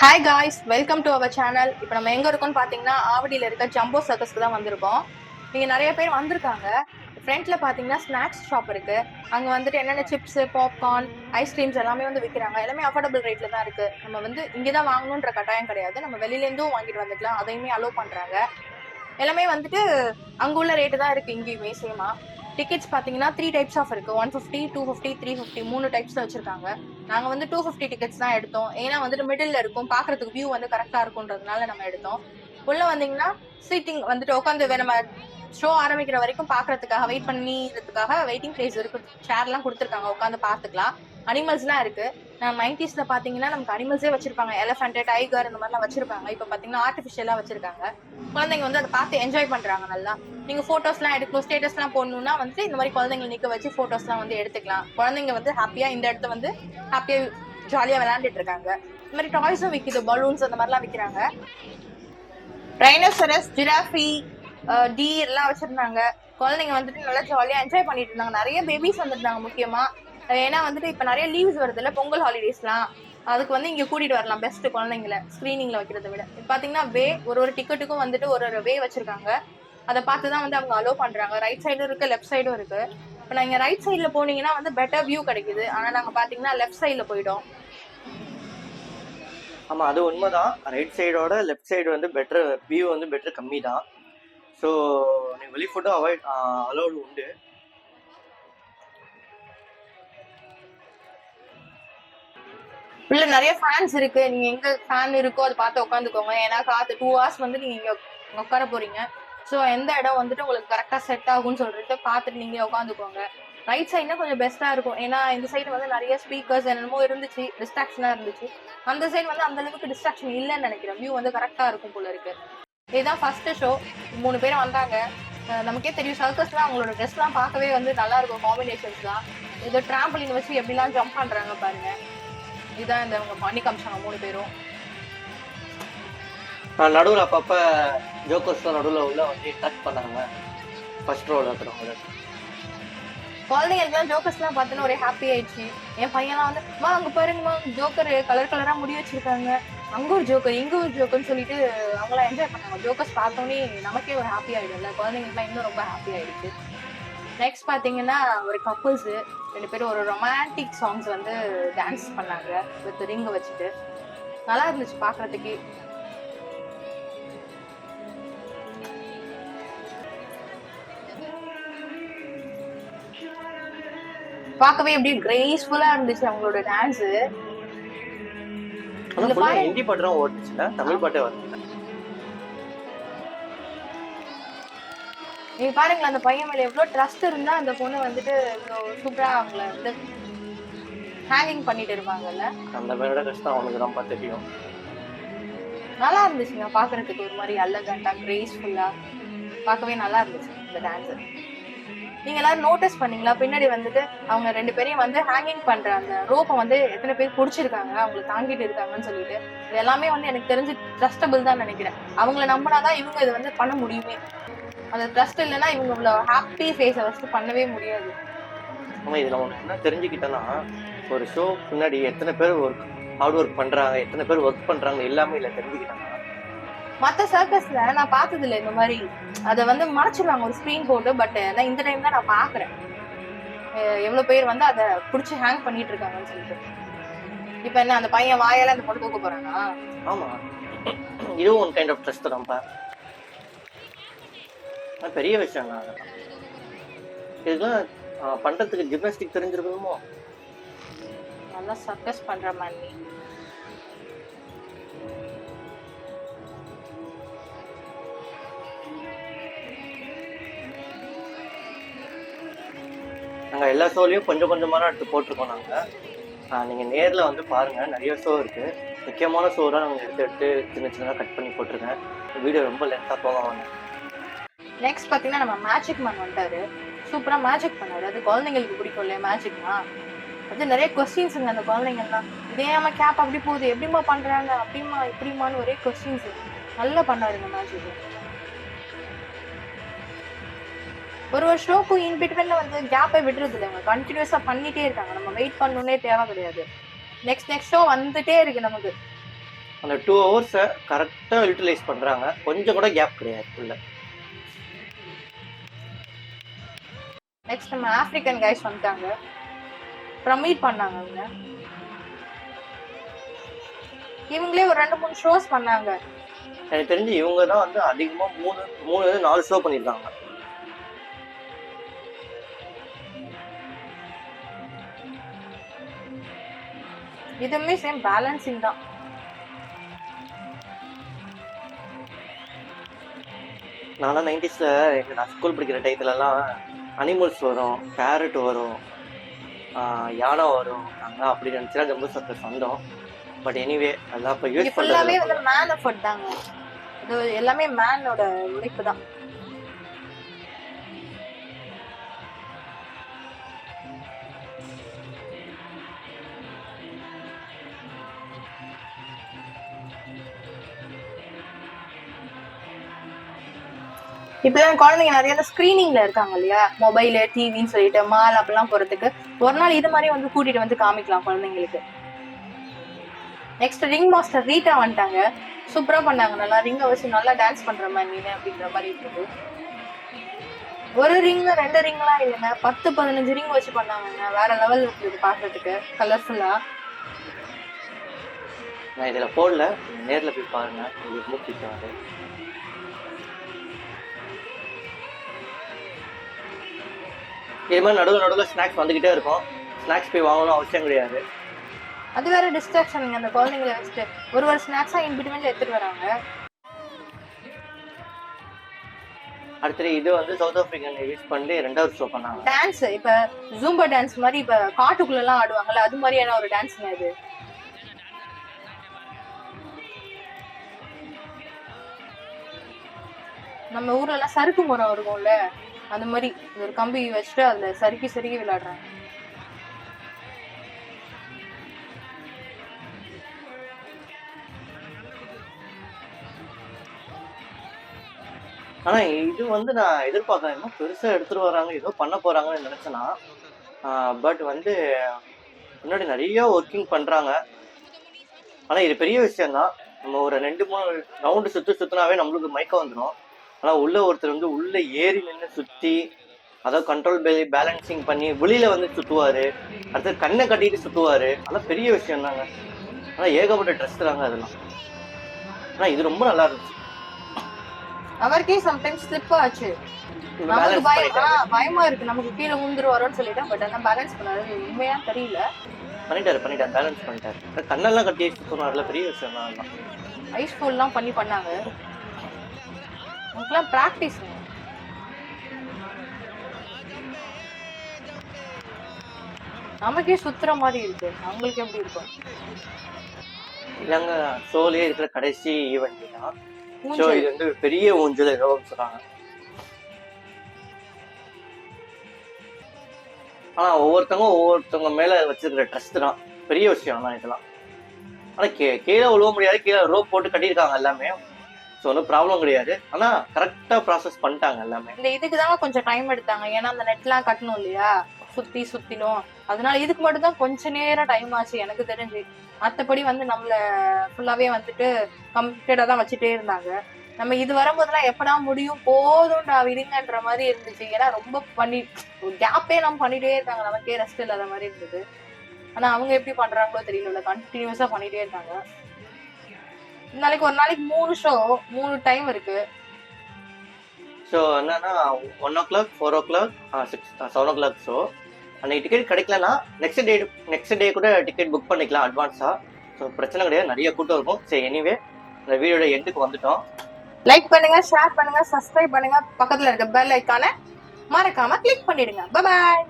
Hi guys, welcome to our channel. இப்போ நம்ம எங்கே இருக்கோம்னு பார்த்தீங்கன்னா ஆவடியில் இருக்க ஜம்போ சர்க்கஸ்க்கு தான் வந்திருக்கோம். நீங்கள் நிறைய பேர் வந்திருக்காங்க. ஃப்ரண்ட்டில் பார்த்தீங்கன்னா ஸ்நாக்ஸ் ஷாப் இருக்குது. அங்கே வந்துட்டு என்னென்ன சிப்ஸு, பாப்கார்ன், ஐஸ்கிரீம்ஸ் எல்லாமே வந்து விற்கிறாங்க. எல்லாமே அஃபோர்டபுள் ரேட்டில் தான் இருக்குது. நம்ம வந்து இங்கே தான் வாங்கணுன்ற கட்டாயம் கிடையாது. நம்ம வெளியிலேருந்தும் வாங்கிட்டு வந்துக்கலாம். அதையுமே அலோவ் பண்ணுறாங்க. எல்லாமே வந்துட்டு அங்கே உள்ள ரேட்டு தான் இருக்குது இங்கேயுமே சேமா. டிக்கெட்ஸ் பார்த்தீங்கன்னா 3 டைப்ஸ் ஆஃப் இருக்குது. 150, 250, 350 3 டைப்ஸில் வச்சுருக்காங்க. நாங்கள் வந்து 250 டிக்கெட்ஸ் தான் எடுத்தோம். ஏன்னா வந்துட்டு மிடில் இருக்கும், பார்க்கறதுக்கு வியூ வந்து கரெக்டாக இருக்குன்றதுனால நம்ம எடுத்தோம். உள்ளே வந்தீங்கன்னா சீட்டிங் வந்துட்டு உட்காந்து நம்ம ஷோ ஆரம்பிக்கிற வரைக்கும் பார்க்கறதுக்காக வெயிட் பண்ணிக்கிறதுக்காக வெயிட்டிங் பிளேஸ் இருக்கு. சேர்லாம் கொடுத்துருக்காங்க, உட்காந்து பார்த்துக்கலாம். அனிமல்ஸ்லாம் இருக்கு. 90s பாத்தீங்கன்னா நமக்கு அனிமல்ஸே வச்சிருப்பாங்க. எலிஃபென்ட், டைகர் இந்த மாதிரிலாம் வச்சிருப்பாங்க. இப்ப பாத்தீங்கன்னா ஆர்டிபிஷியலா வச்சிருக்காங்க. குழந்தைங்க வந்து அதை பார்த்து என்ஜாய் பண்றாங்க நல்லா. நீங்க போட்டோஸ் எல்லாம் எடுக்கணும், ஸ்டேட்டஸ் எல்லாம் போடணும்னா வந்து இந்த மாதிரி குழந்தைங்க நிக்க வச்சு போட்டோஸ் எல்லாம் வந்து எடுத்துக்கலாம். குழந்தைங்க வந்து ஹாப்பியா இந்த இடத்த வந்து ஹாப்பியா ஜாலியா விளையாண்டுட்டு இருக்காங்க. இந்த மாதிரி டாய்ஸும் விக்குது, பலூன்ஸ் அந்த மாதிரிலாம் விக்கிறாங்க. ரைனோசரஸ், ஜிராஃபி, டீர் எல்லாம் வச்சிருந்தாங்க. குழந்தைங்க வந்துட்டு நல்லா ஜாலியா என்ஜாய் பண்ணிட்டு இருந்தாங்க. நிறைய பேபிஸ் வந்துருந்தாங்க முக்கியமா. ஏன்னா வந்துட்டு இப்ப நிறைய லீவ்ஸ் வருது இல்ல, பொங்கல் ஹாலிடேஸ்லாம். அதுக்கு வந்து இங்க கூட்டிட்டு வரலாம் பெஸ்ட் குழந்தைங்களை ஸ்கிரீனிங்ல வைக்கிறத விட. பாத்தீங்கன்னா வே ஒரு டிக்கெட்டுக்கும் வந்துட்டு ஒரு வே வச்சிருக்காங்க. அதை பார்த்துதான் வந்து அவங்க அலோவ் பண்றாங்க. ரைட் சைடும் இருக்கு, லெஃப்ட் சைடும் இருக்கு. இப்ப நீங்க ரைட் சைட்ல போனீங்கன்னா வந்து பெட்டர் வியூ கிடைக்குது. ஆனா நாங்க பாத்தீங்கன்னா லெஃப்ட் சைட்ல போயிட்டோம். ஆமா, அது உண்மைதான். ரைட் சைடோட லெஃப்ட் சைடு வந்து பெட்டர் வியூ வந்து பெட்டர் கம்மி தான். ஸோ நீ வெளி ஃபுட்டும் அலோடு உண்டு. உள்ள நிறைய ஃபேன்ஸ் இருக்கு. நீங்க எங்க ஃபேன் இருக்கோ அதை பார்த்து உட்காந்துக்கோங்க. ஏன்னா காத்து 2 hours வந்து நீங்க இங்க உட்கார போறீங்க. ஸோ எந்த இடம் வந்துட்டு உங்களுக்கு கரெக்டா செட் ஆகும்னு சொல்லிட்டு பார்த்துட்டு நீங்க உட்காந்துக்கோங்க. ரைட் சைட்னா கொஞ்சம் பெஸ்டா இருக்கும். ஏன்னா இந்த சைடு வந்து நிறைய ஸ்பீக்கர்ஸ் என்னமோ இருந்துச்சு, டிஸ்ட்ராக்ஷனா இருந்துச்சு. அந்த சைடு வந்து அந்த அளவுக்கு டிஸ்ட்ராக்ஷன் இல்லைன்னு நினைக்கிறேன். வியூ வந்து கரெக்டா இருக்கும் போல இருக்கு. இதுதான் ஃபர்ஸ்ட் ஷோ. 3 பேரும் வந்தாங்க. நமக்கே தெரியும் சர்க்கஸ்லாம் அவங்களோட ட்ரெஸ்லாம் பார்க்கவே வந்து நல்லா இருக்கும். காம்பினேஷன்ஸ் தான். ஏதோ டிராம்பலின் வச்சு எப்படிலாம் ஜம்ப் பண்றாங்க பாருங்க. இதுதான் இந்த அவங்க பண்ணி காமிச்சாங்க 3 பேரும். நடுவில் அப்பப்போ ஜோக்கர்ஸ்லாம் நடுவில் உள்ள வந்து டச் பண்ணாங்க. ஃபர்ஸ்ட் ரோல இருக்கிறவங்க குழந்தைங்களுக்குலாம் ஜோக்கர்ஸ்லாம் பார்த்தோன்னா ஒரே ஹாப்பி ஆயிடுச்சு. என் பையன்லாம் வந்து மா அங்கே பாருங்கம்மா ஜோக்கர் கலர் கலராக முடி வச்சிருக்காங்க, அங்கே ஒரு ஜோக்கர் இங்கே ஒரு ஜோக்கர்னு சொல்லிட்டு அவங்களாம் என்ஜாய் பண்ணாங்க. ஜோக்கர்ஸ் பார்த்தோன்னே நமக்கே ஒரு ஹாப்பி ஆகிடும்ல, குழந்தைங்களுக்குலாம் இன்னும் ரொம்ப ஹாப்பி ஆயிடுச்சு. நெக்ஸ்ட் பார்த்தீங்கன்னா ஒரு கப்புள்ஸு 2 பேரும் ஒரு ரொமான்டிக் சாங்ஸ் வந்து டான்ஸ் பண்ணாங்க வித் ரிங் வச்சுட்டு. நல்லா இருந்துச்சு பார்க்கறதுக்கே. பார்க்கவே எப்படி கிரேஸ்ஃபுல்லா இருந்துச்சு அவங்களோட டான்ஸ். ஹிந்தி பாட்டு ஓட்டுச்சுல, தமிழ் பாட்டே வரல. நீங்க பாருங்களேன், அந்த பையன் மேல எவ்வளவு ட்ரஸ்ட் இருந்தா அந்த பொண்ணு வந்துட்டு சூப்பரா அவங்கள வந்து ஹேங்கிங் பண்ணிட்டு இருப்பாங்கல்ல. அந்த பேரோட கஷ்டம் அவனுக்கு ரொம்ப தெரியும். நல்லா இருந்துச்சுங்க பாக்குறதுக்கு. ஒரு மாதிரி அழகா கிரேஸ்ஃபுல்லா பார்க்கவே நல்லா இருந்துச்சு இந்த டான்ஸ். நீங்க எல்லாரும் நோட்டீஸ் பண்ணீங்களா, பின்னாடி வந்துட்டு அவங்க 2 பேரையும் வந்து ஹேங்கிங் பண்ற அந்த ரோப்பை வந்து எத்தனை பேர் பிடிச்சிருக்காங்க, அவங்களை தாங்கிட்டு இருக்காங்கன்னு சொல்லிட்டு. இது எல்லாமே வந்து எனக்கு தெரிஞ்சு ட்ரஸ்டபிள் தான் நினைக்கிறேன். அவங்கள நம்பினாதான் இவங்க இதை வந்து பண்ண முடியுமே. அந்த ட்ரஸ்ட் இல்லைன்னா இவங்க இவ்வளவு ஹாப்பி ஃபேஸை வச்சு பண்ணவே முடியாது. ஆமா, இதுல உனக்கு என்ன தெரிஞ்சுக்கிட்டேன்னா, ஒரு ஷோ பின்னாடி எத்தனை பேர் ஹார்ட் ஒர்க் பண்றாங்க, எத்தனை பேர் ஒர்க் பண்றாங்க எல்லாமே இல்லை தெரிஞ்சுக்கிட்டாங்க. மற்ற சர்க்கஸ்ல நான் பார்த்தது இல்லை இந்த மாதிரி. அதை வந்து மறைச்சிருவாங்க ஒரு ஸ்க்ரீன் போட்டு. பட் நான் இந்த டைம் தான் நான் பாக்குறேன் எவ்வளவு பேர் வந்து அதை பிடிச்சி ஹேங் பண்ணிட்டு இருக்காங்கன்னு சொல்லிட்டு. இப்ப என்ன அந்த பையன் வாயால அந்த பொண்ணு தூக்க போறானா? ஆமா, இதுவும் ஒன் கைண்ட் ஆஃப் ட்ரஸ்ட் தான்ப்பா. பெரிய விஷயம் தான். இதெல்லாம் பண்றதுக்கு ஜிம்னாஸ்டிக் தெரிஞ்சிருக்கணுமோ. நல்லா சர்க்கஸ் பண்ற மாதிரி. நாங்கள் எல்லா ஷோலையும் கொஞ்சம் கொஞ்சமாக எடுத்து போட்டிருக்கோம். நாங்கள் நீங்கள் நேரில் வந்து பாருங்கள், நிறைய ஷோ இருக்குது. முக்கியமான ஷோலாம் நாங்கள் எடுத்து சின்ன சின்னதாக கட் பண்ணி போட்டிருக்கேன். வீடியோ ரொம்ப லென்த்தாக போவாங்க. நெக்ஸ்ட் பார்த்தீங்கன்னா நம்ம மேஜிக் மேன் வந்துட்டாரு. சூப்பராக மேஜிக் பண்ணாரு. அது குழந்தைங்களுக்கு பிடிக்கும் இல்லையா மேஜிக்னா. அது நிறைய கொஸ்டின்ஸுங்க அந்த குழந்தைங்கலாம். இதேமா கேப் அப்படி போகுது, எப்படிமா பண்ணுறாங்க, அப்படிமா இப்படிமான்னு ஒரே கொஸ்டின்ஸ். நல்லா பண்ணாருங்க மேஜிக். ஒரு ஷோக்கு இன் பிட்வீன்ல வந்து கேப்பை விடுறது இல்லை, அவங்க கண்டினியூஸா பண்ணிட்டே இருக்காங்க. நம்ம வெயிட் பண்ணணுன்னே தேவை கிடையாது. நெக்ஸ்ட் ஷோ வந்துட்டே இருக்கு நமக்கு. அந்த 2 ஹவர்ஸை கரெக்டாக யூட்டிலைஸ் பண்ணுறாங்க. கொஞ்சம் கூட கேப் கிடையாது உள்ள. நெக்ஸ்ட் நம்ம ஆப்பிரிக்கன் கைஸ் வந்துட்டாங்க. அப்புறம் மீட் பண்ணாங்க அவங்க. இவங்களே ஒரு 2-3 ஷோஸ் பண்ணாங்க. எனக்கு தெரிஞ்சு இவங்க தான் வந்து அதிகமாக 3-4 ஷோ பண்ணியிருக்காங்க. இதுவுமே சேம் பேலன்சிங் தான். நான்லாம் 90s நான் ஸ்கூல் படிக்கிற டயத்துலலாம் அனிமல்ஸ் வரும், பேரட் வரும், யானை வரும். நாங்கள் அப்படி நினச்சினா ஜம்போ சர்க்கஸ் வந்தோம். பட் எனிவே அதெல்லாம் இப்போ யூஸ் ஃபுல்லாவே வந்து மேன் எஃபர்ட் தாங்க. இது எல்லாமே மேனோட உழைப்பு தான். இப்பெல்லாம் குழந்தைங்க நிறைய ஸ்கிரீனிங்ல இருக்காங்க இல்லையா, மொபைலு டிவின்னு சொல்லிட்டு மால் அப்படிலாம் போறதுக்கு ஒரு நாள் இது மாதிரி வந்து கூட்டிட்டு வந்து காமிக்கலாம் குழந்தைங்களுக்கு. நெக்ஸ்ட் ரிங் மாஸ்டர் ரீட்டா வந்துட்டாங்க. சூப்பரா பண்ணாங்க. நல்லா ரிங்கை வச்சு நல்லா டான்ஸ் பண்ற மாதிரி நீ அப்படின்ற மாதிரி இருக்குது. ஒரு ரிங் 2 ரிங்லாம் இல்லைங்க, 10-15 ரிங் வச்சு பண்ணாங்க. வேற லெவல் இருக்குது பாக்குறதுக்கு, கலர்ஃபுல்லா. நான் இதில் போடல, நேரில் போய் பாருங்க, உங்களுக்கு ரொம்ப பிடிக்காது. இது மாதிரி நடுவில் ஸ்நாக்ஸ் வந்துக்கிட்டே இருக்கும். ஸ்நாக்ஸ் போய் வாங்கணும் அவசியம் கிடையாது. அது வேற டிஸ்ட்ராக்ஷன். அந்த குழந்தைங்களை வச்சுட்டு ஒரு ஸ்நாக்ஸா இன் பிட்வீன்ல எடுத்துட்டு வராங்க. அடுத்தது இது வந்து சவுத் ஆப்பிரிக்கன் யூஸ் பண்ணி 2வது ஷோ பண்ணாங்க. டான்ஸ் இப்ப ஜூம்பா டான்ஸ் மாதிரி இப்ப காட்டுக்குள்ள எல்லாம் ஆடுவாங்கல்ல, அது மாதிரியான ஒரு டான்ஸ்ங்க இது. நம்ம ஊர்ல எல்லாம் சறுக்கு முறை இருக்கும்ல, அந்த மாதிரி ஒரு கம்பி வச்சுட்டு அதுல சறுக்கி விளையாடுறாங்க. ஆனா இது வந்து நான் எதிர்பார்க்கறேன், இன்னும் பெருசா எடுத்துட்டு வராங்க, ஏதோ பண்ண போறாங்கன்னு நினைச்சேன்னா, பட் வந்து முன்னாடி நிறைய ஒர்க்கிங் பண்றாங்க. ஆனா இது பெரிய விஷயம் தான். நம்ம ஒரு 2-3 ரவுண்டு சுத்தினாவே நம்மளுக்கு மயக்கம் வந்துடும். ஆனா உள்ள ஒருத்தர் வந்து உள்ள ஏறி நின்று சுத்தி, அதாவது கண்ட்ரோல் பேலன்சிங் பண்ணி வெளியில வந்து சுத்துவாரு, அடுத்தது கண்ணை கட்டிட்டு சுத்துவாரு. அதெல்லாம் பெரிய விஷயம் தாங்க. ஆனா ஏகப்பட்ட ட்ரெஸ் தாங்க அதெல்லாம். ஆனா இது ரொம்ப நல்லா இருந்துச்சு. அவருக்கே சம்டைம்ஸ் ஸ்லிப் ஆச்சு. நமக்கு பயமா இருக்கு, நமக்கு கீழே விழுந்துரு வரோன்னு சொல்லிட்டேன். பட் ஆனா பேலன்ஸ் பண்ணாரு, உண்மையா தெரியல. பண்ணிட்டாரு பேலன்ஸ் பண்ணிட்டாரு. கண்ணெல்லாம் கட்டி சுத்தணும்ல, பெரிய விஷயம் தான். ஐஸ் ஃபோல்லாம் பண்ணாங்க. உங்களுக்குலாம் பிராக்டிஸ். நமக்கே சுத்துற மாதிரி இருக்கு, அவங்களுக்கு எப்படி இருக்கும்? இல்லைங்க, ஷோலயே இருக்கிற கடைசி ஈவெண்ட் தான். ஸோ இது வந்து பெரிய ஊஞ்சல் ஏதோ சொல்றாங்க. ஆனா ஒவ்வொருத்தவங்க மேல வச்சிருக்கிற ட்ரஸ்ட் தான் பெரிய விஷயம் தான் இதெல்லாம். ஆனா கீழே உழுவ முடியாது, கீழே ரோப் போட்டு கட்டியிருக்காங்க எல்லாமே. ஸோ ஒன்றும் ப்ராப்ளம் கிடையாது. ஆனா கரெக்டா ப்ராசஸ் பண்ணிட்டாங்க எல்லாமே. இந்த இதுக்கு தான் கொஞ்சம் டைம் எடுத்தாங்க, ஏன்னா அந்த நெட்லாம் கட்டணும் இல்லையா, சுத்திலும். அதனால இதுக்கு மட்டும் தான் கொஞ்ச நேரம் டைம் ஆச்சு எனக்கு தெரிஞ்சு. மற்றபடி வந்து நம்மள ஃபுல்லாவே வந்துட்டு கம்ப்ளீட்டா தான் வச்சுட்டே இருந்தாங்க. நம்ம இது வரும்போதெல்லாம் எப்படா முடியும், போதும்டா விடுங்கன்ற மாதிரி இருந்துச்சு. ஏன்னா ரொம்ப கேப்பே நம்ம பண்ணிட்டே இருக்காங்க, நமக்கே ரெஸ்ட் இல்லாத மாதிரி இருந்தது. ஆனா அவங்க எப்படி பண்றாங்களோ தெரியல, கண்டினியூஸா பண்ணிட்டே இருக்காங்க. ஒரு நாளைக்கு 3 ஷோ, 3 டைம் இருக்கு. ஸோ என்னன்னா 1 o'clock, 4 o'clock, 7 o'clock ஷோ. அன்னைக்கு டிக்கெட் கிடைக்கலன்னா நெக்ஸ்ட் டே கூட டிக்கெட் புக் பண்ணிக்கலாம் அட்வான்ஸா. ஸோ பிரச்சனை கிடையாது, நிறைய கூட்டம் இருக்கும். சரி, எனிவே இந்த வீடியோட எண்டுக்கு வந்துட்டோம். லைக் பண்ணுங்க, ஷேர் பண்ணுங்க, சப்ஸ்கிரைப் பண்ணுங்க, பக்கத்துல இருக்க பெல் ஐகானை மறக்காம கிளிக் பண்ணிடுங்க. Bye bye.